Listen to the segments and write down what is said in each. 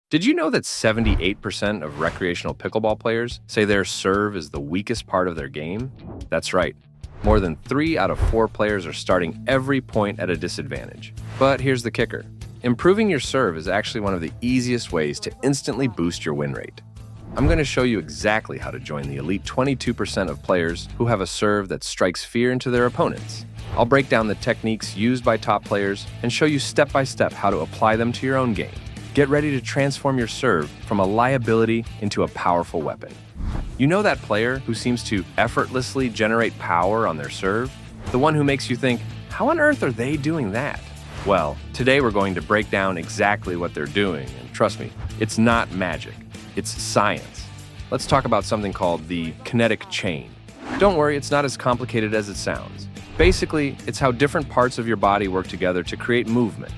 Did you know that 78% of recreational pickleball players say their serve is the weakest part of their game? That's right. More than 3 out of 4 players are starting every point at a disadvantage. But here's the kicker. Improving your serve is actually one of the easiest ways to instantly boost your win rate. I'm going to show you exactly how to join the elite 22% of players who have a serve that strikes fear into their opponents. I'll break down the techniques used by top players and show you step by step how to apply them to your own game. Get ready to transform your serve from a liability into a powerful weapon. You know that player who seems to effortlessly generate power on their serve? The one who makes you think, how on earth are they doing that? Well, today we're going to break down exactly what they're doing, and trust me, it's not magic. It's science. Let's talk about something called the kinetic chain. Don't worry, it's not as complicated as it sounds. Basically, it's how different parts of your body work together to create movement.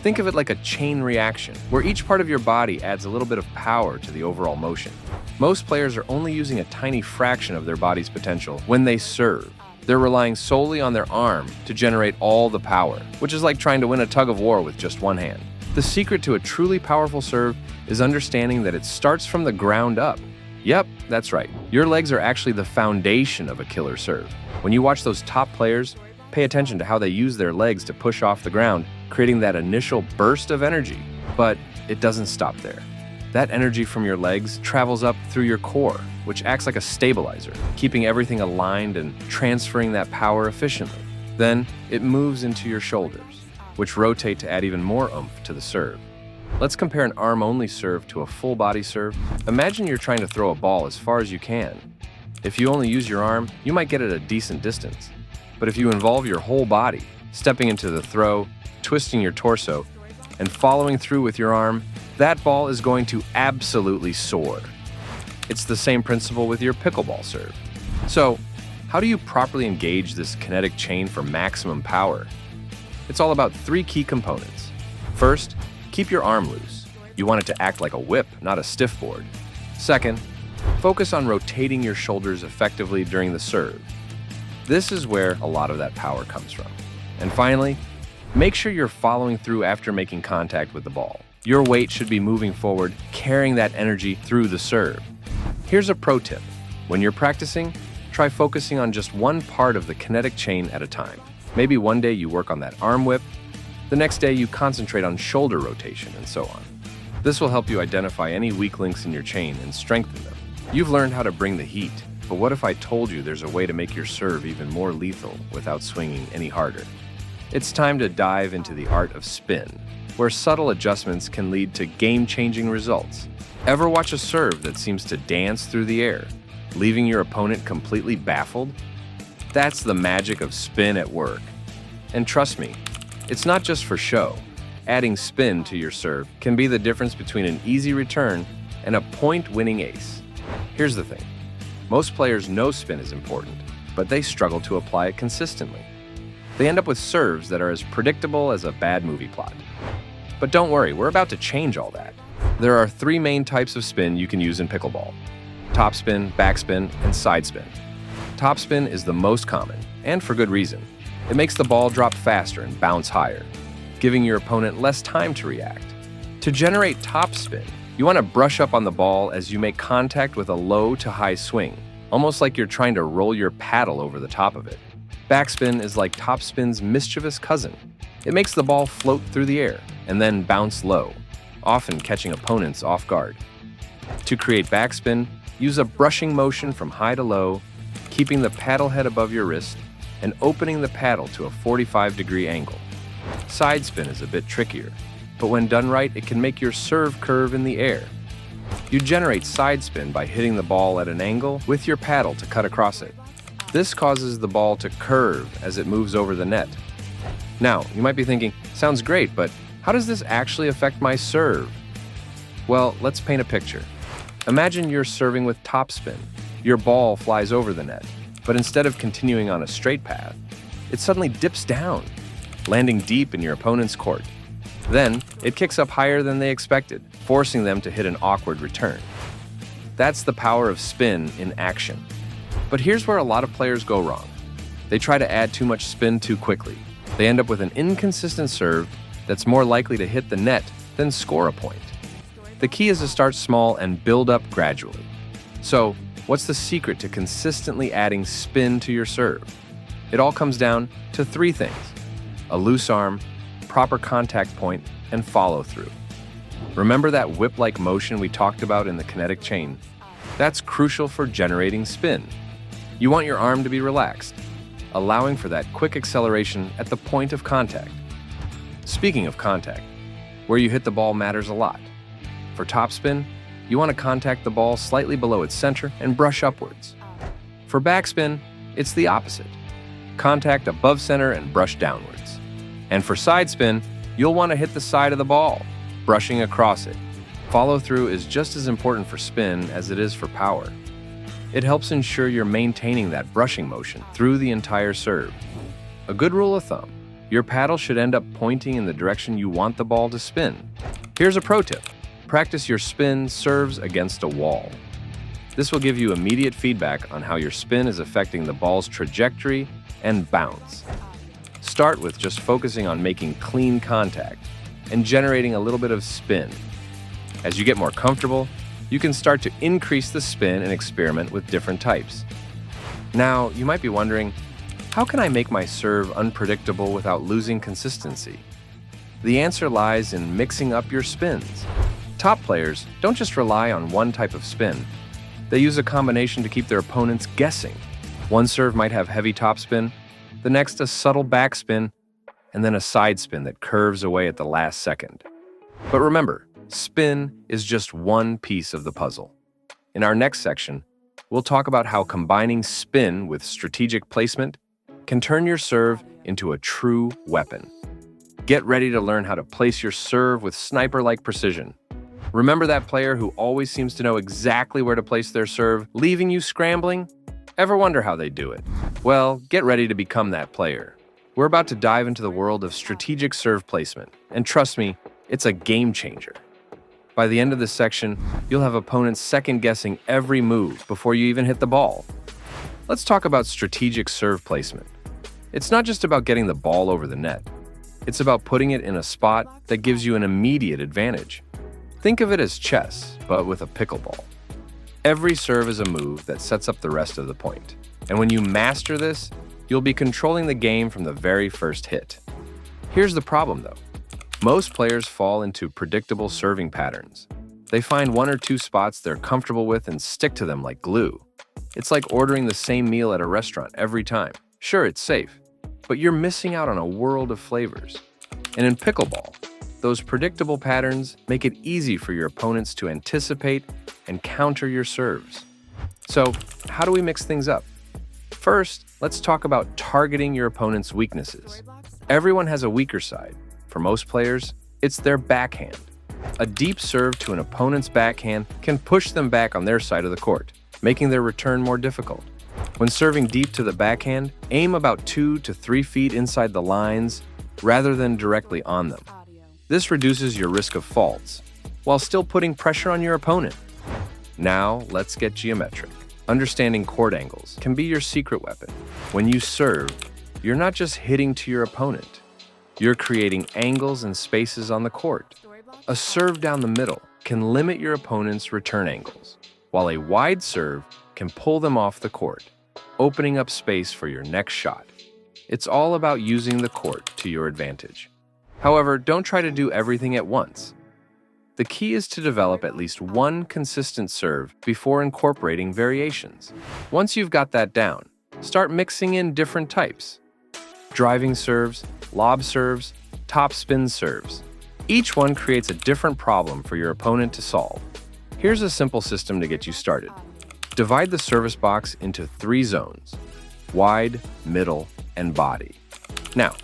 Think of it like a chain reaction, where each part of your body adds a little bit of power to the overall motion. Most players are only using a tiny fraction of their body's potential when they serve. They're relying solely on their arm to generate all the power, which is like trying to win a tug of war with just one hand. The secret to a truly powerful serve is understanding that it starts from the ground up. Yep, that's right. Your legs are actually the foundation of a killer serve. When you watch those top players, pay attention to how they use their legs to push off the ground, creating that initial burst of energy. But it doesn't stop there. That energy from your legs travels up through your core, which acts like a stabilizer, keeping everything aligned and transferring that power efficiently. Then it moves into your shoulders, which rotate to add even more oomph to the serve. Let's compare an arm-only serve to a full-body serve. Imagine you're trying to throw a ball as far as you can. If you only use your arm, you might get it a decent distance. But if you involve your whole body, stepping into the throw, twisting your torso, and following through with your arm, that ball is going to absolutely soar. It's the same principle with your pickleball serve. So, how do you properly engage this kinetic chain for maximum power? It's all about 3 key components. First, keep your arm loose. You want it to act like a whip, not a stiff board. Second, focus on rotating your shoulders effectively during the serve. This is where a lot of that power comes from. And finally, make sure you're following through after making contact with the ball. Your weight should be moving forward, carrying that energy through the serve. Here's a pro tip. When you're practicing, try focusing on just one part of the kinetic chain at a time. Maybe one day you work on that arm whip, the next day you concentrate on shoulder rotation, and so on. This will help you identify any weak links in your chain and strengthen them. You've learned how to bring the heat, but what if I told you there's a way to make your serve even more lethal without swinging any harder? It's time to dive into the art of spin, where subtle adjustments can lead to game-changing results. Ever watch a serve that seems to dance through the air, leaving your opponent completely baffled? That's the magic of spin at work. And trust me, it's not just for show. Adding spin to your serve can be the difference between an easy return and a point-winning ace. Here's the thing. Most players know spin is important, but they struggle to apply it consistently. They end up with serves that are as predictable as a bad movie plot. But don't worry, we're about to change all that. There are 3 main types of spin you can use in pickleball: topspin, backspin, and sidespin. Topspin is the most common, and for good reason. It makes the ball drop faster and bounce higher, giving your opponent less time to react. To generate topspin, you want to brush up on the ball as you make contact with a low to high swing, almost like you're trying to roll your paddle over the top of it. Backspin is like topspin's mischievous cousin. It makes the ball float through the air and then bounce low, often catching opponents off guard. To create backspin, use a brushing motion from high to low, keeping the paddle head above your wrist and opening the paddle to a 45-degree angle. Sidespin is a bit trickier, but when done right, it can make your serve curve in the air. You generate sidespin by hitting the ball at an angle with your paddle to cut across it. This causes the ball to curve as it moves over the net. Now, you might be thinking, sounds great, but how does this actually affect my serve? Well, let's paint a picture. Imagine you're serving with topspin. Your ball flies over the net, but instead of continuing on a straight path, it suddenly dips down, landing deep in your opponent's court. Then, it kicks up higher than they expected, forcing them to hit an awkward return. That's the power of spin in action. But here's where a lot of players go wrong. They try to add too much spin too quickly. They end up with an inconsistent serve that's more likely to hit the net than score a point. The key is to start small and build up gradually. So, what's the secret to consistently adding spin to your serve? It all comes down to three things: a loose arm, proper contact point, and follow through. Remember that whip-like motion we talked about in the kinetic chain? That's crucial for generating spin. You want your arm to be relaxed, allowing for that quick acceleration at the point of contact. Speaking of contact, where you hit the ball matters a lot. For topspin, you want to contact the ball slightly below its center and brush upwards. For backspin, it's the opposite. Contact above center and brush downwards. And for sidespin, you'll want to hit the side of the ball, brushing across it. Follow through is just as important for spin as it is for power. It helps ensure you're maintaining that brushing motion through the entire serve. A good rule of thumb: your paddle should end up pointing in the direction you want the ball to spin. Here's a pro tip: practice your spin serves against a wall. This will give you immediate feedback on how your spin is affecting the ball's trajectory and bounce. Start with just focusing on making clean contact and generating a little bit of spin. As you get more comfortable, you can start to increase the spin and experiment with different types. Now, you might be wondering, how can I make my serve unpredictable without losing consistency? The answer lies in mixing up your spins. Top players don't just rely on one type of spin. They use a combination to keep their opponents guessing. One serve might have heavy topspin, the next a subtle backspin, and then a sidespin that curves away at the last second. But remember, spin is just one piece of the puzzle. In our next section, we'll talk about how combining spin with strategic placement can turn your serve into a true weapon. Get ready to learn how to place your serve with sniper-like precision. Remember that player who always seems to know exactly where to place their serve, leaving you scrambling? Ever wonder how they do it? Well, get ready to become that player. We're about to dive into the world of strategic serve placement, and trust me, it's a game changer. By the end of this section, you'll have opponents second-guessing every move before you even hit the ball. Let's talk about strategic serve placement. It's not just about getting the ball over the net. It's about putting it in a spot that gives you an immediate advantage. Think of it as chess, but with a pickleball. Every serve is a move that sets up the rest of the point. And when you master this, you'll be controlling the game from the very first hit. Here's the problem, though. Most players fall into predictable serving patterns. They find one or two spots they're comfortable with and stick to them like glue. It's like ordering the same meal at a restaurant every time. Sure, it's safe, but you're missing out on a world of flavors. And in pickleball, those predictable patterns make it easy for your opponents to anticipate and counter your serves. So, how do we mix things up? First, let's talk about targeting your opponent's weaknesses. Everyone has a weaker side. For most players, it's their backhand. A deep serve to an opponent's backhand can push them back on their side of the court, making their return more difficult. When serving deep to the backhand, aim about 2 to 3 feet inside the lines rather than directly on them. This reduces your risk of faults, while still putting pressure on your opponent. Now, let's get geometric. Understanding court angles can be your secret weapon. When you serve, you're not just hitting to your opponent. You're creating angles and spaces on the court. A serve down the middle can limit your opponent's return angles, while a wide serve can pull them off the court, opening up space for your next shot. It's all about using the court to your advantage. However, don't try to do everything at once. The key is to develop at least one consistent serve before incorporating variations. Once you've got that down, start mixing in different types: driving serves, lob serves, topspin serves. Each one creates a different problem for your opponent to solve. Here's a simple system to get you started. Divide the service box into 3 zones: wide, middle, and body. Now,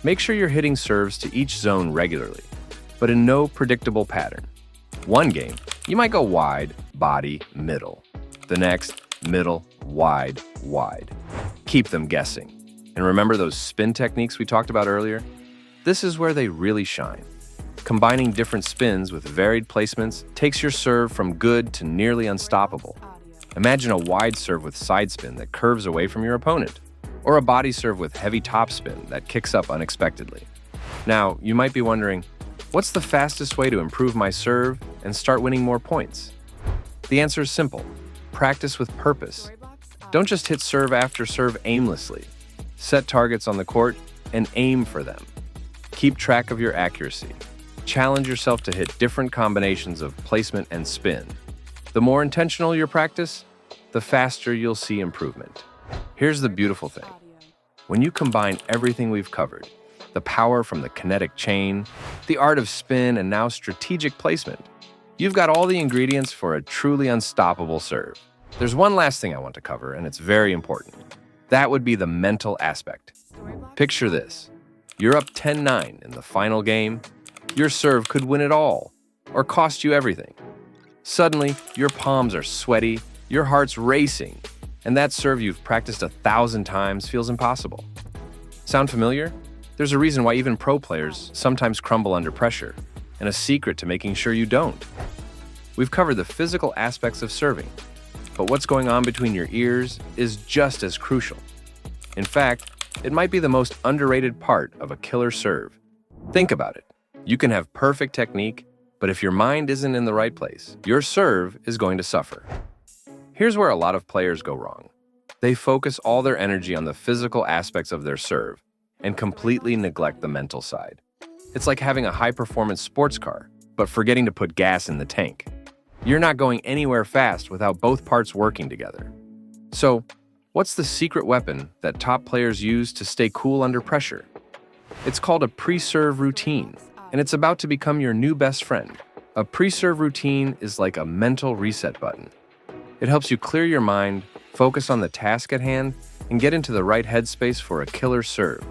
make sure you're hitting serves to each zone regularly, but in no predictable pattern. One game, you might go wide, body, middle. The next, middle, wide, wide. Keep them guessing. And remember those spin techniques we talked about earlier? This is where they really shine. Combining different spins with varied placements takes your serve from good to nearly unstoppable. Imagine a wide serve with sidespin that curves away from your opponent, or a body serve with heavy topspin that kicks up unexpectedly. Now, you might be wondering, What's the fastest way to improve my serve and start winning more points? The answer is simple. Practice with purpose. Don't just hit serve after serve aimlessly. Set targets on the court and aim for them. Keep track of your accuracy. Challenge yourself to hit different combinations of placement and spin. The more intentional your practice, the faster you'll see improvement. Here's the beautiful thing. When you combine everything we've covered, the power from the kinetic chain, the art of spin, and now strategic placement, you've got all the ingredients for a truly unstoppable serve. There's one last thing I want to cover, and it's very important. That would be the mental aspect. Picture this. You're up 10-9 in the final game. Your serve could win it all, or cost you everything. Suddenly, your palms are sweaty, your heart's racing, and that serve you've practiced 1,000 times feels impossible. Sound familiar? There's a reason why even pro players sometimes crumble under pressure, and a secret to making sure you don't. We've covered the physical aspects of serving, but what's going on between your ears is just as crucial. In fact, it might be the most underrated part of a killer serve. Think about it. You can have perfect technique, but if your mind isn't in the right place, your serve is going to suffer. Here's where a lot of players go wrong. They focus all their energy on the physical aspects of their serve and completely neglect the mental side. It's like having a high-performance sports car, but forgetting to put gas in the tank. You're not going anywhere fast without both parts working together. So, what's the secret weapon that top players use to stay cool under pressure? It's called a pre-serve routine, and it's about to become your new best friend. A pre-serve routine is like a mental reset button. It helps you clear your mind, focus on the task at hand, and get into the right headspace for a killer serve.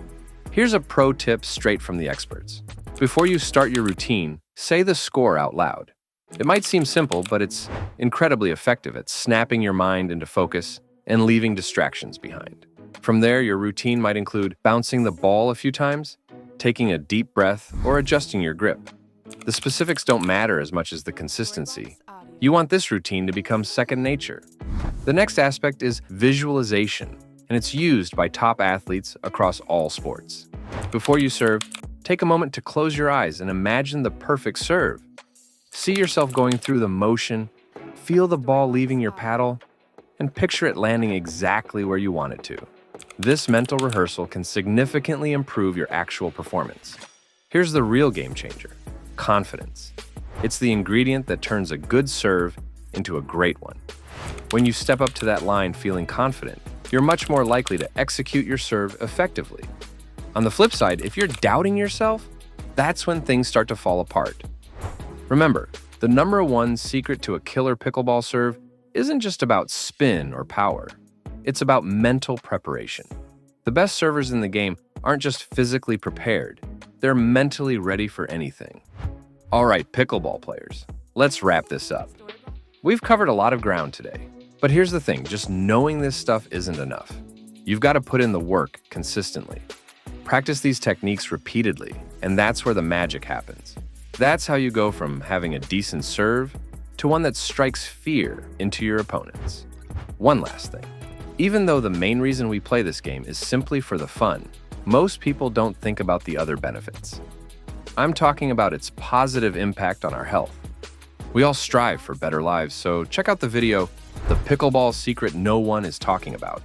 Here's a pro tip straight from the experts. Before you start your routine, say the score out loud. It might seem simple, but it's incredibly effective at snapping your mind into focus and leaving distractions behind. From there, your routine might include bouncing the ball a few times, taking a deep breath, or adjusting your grip. The specifics don't matter as much as the consistency. You want this routine to become second nature. The next aspect is visualization, and it's used by top athletes across all sports. Before you serve, take a moment to close your eyes and imagine the perfect serve. See yourself going through the motion, feel the ball leaving your paddle, and picture it landing exactly where you want it to. This mental rehearsal can significantly improve your actual performance. Here's the real game changer: confidence. It's the ingredient that turns a good serve into a great one. When you step up to that line feeling confident, you're much more likely to execute your serve effectively. On the flip side, if you're doubting yourself, that's when things start to fall apart. Remember, the #1 secret to a killer pickleball serve isn't just about spin or power. It's about mental preparation. The best servers in the game aren't just physically prepared, they're mentally ready for anything. All right, pickleball players, let's wrap this up. We've covered a lot of ground today, but here's the thing, just knowing this stuff isn't enough. You've got to put in the work consistently. Practice these techniques repeatedly, and that's where the magic happens. That's how you go from having a decent serve to one that strikes fear into your opponents. One last thing. Even though the main reason we play this game is simply for the fun, most people don't think about the other benefits. I'm talking about its positive impact on our health. We all strive for better lives, so check out the video, The Pickleball Secret No One is Talking About.